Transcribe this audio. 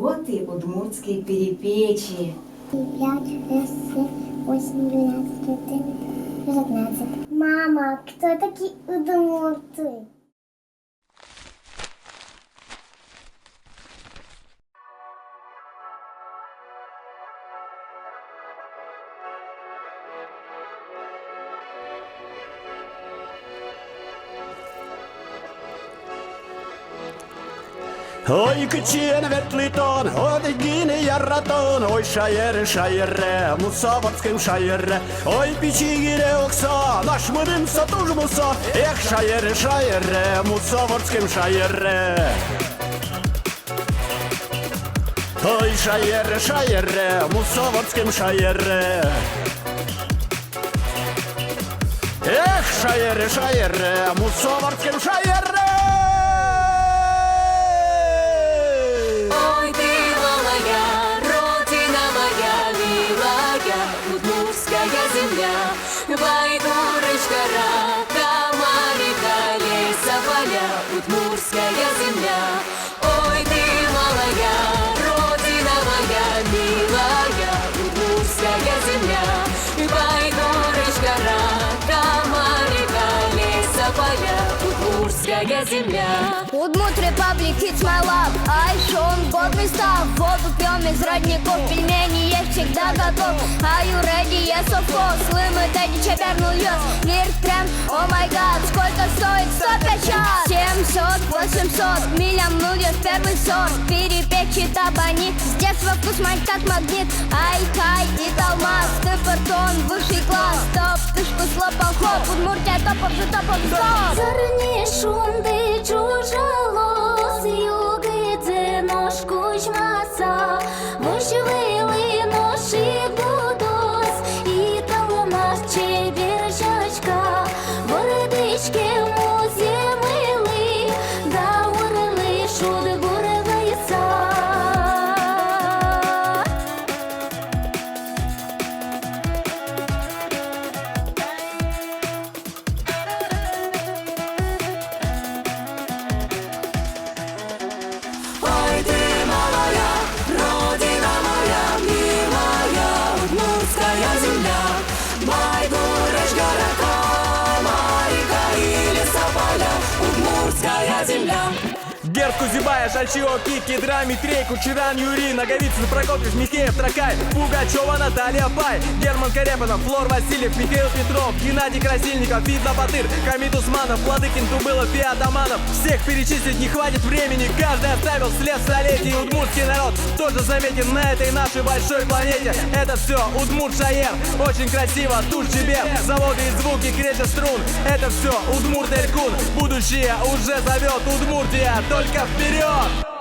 Анекдоты удмуртской перепечи. 5, 6, 7, 8, 12, 13, 14. Мама, кто такие удмурты? Oi kytjene vetliton, oi gine jarraton, oi шайere, мусаватским шайere, oi пичигире окса, наш мырымса тужмуса, эх шайere, мусаватским шайere. Ой шайere, мусаватским шайere. Эх шайere, мусаватским шайere. Байдурочка, Ракама, река, леса, поля, удмуртская земля. Ой, ты малая, родина моя, милая, удмуртская земля. Байдурочка, Ракама, река, леса, поля, удмуртская земля. Удмурт Republic, it's my love. Айшон, годный став. Воду пьем из родников, пельмени есть всегда готов. Are you ready? Yes, of course. Лымы, Тедди, Чабернул, Йос. Лирт, Крем, о май гад. Сколько стоит 105 час? 700, 800, милям нудес первый сорт. Перепечи табани, с детства вкус мать как магнит. Ай-кай и Талмаз, ты портон, высший класс. Топ, ты ж слопал хоп. Удмуртия топов же топов стоп. Зерни шунды чужалос, югидзе нож кучмаса. Вышивали ноши будос, и талмаз чеберчачка. Бородички музе мили, да урли шуды буревайса. Ой, ты малая, родина моя, милая, удмуртская земля. Байдурочка, Ракама, река и леса, поля, удмуртская земля. Герб Кузибая, Шальчио, Кики, Драми, Трейку, Чиран, Юрий, Наговицын, Прокопьев, Михеев, Тракай, Пугачева, Наталья Пай, Герман Карепанов, Флор Васильев, Михаил Петров, Геннадий Красильников, Видно Батыр, Хамид Усманов, Владыкин, Тубылов и Атаманов. Всех перечислить не хватит времени, каждый оставил след столетий. Удмуртский народ тоже заметен на этой нашей большой планете. Это все Удмурт Шайер, очень красиво, туш Чебер, заводы и звуки, креча струн. Это все Удмурт Элькун, будущее уже зовет. Удмуртия, только вперед!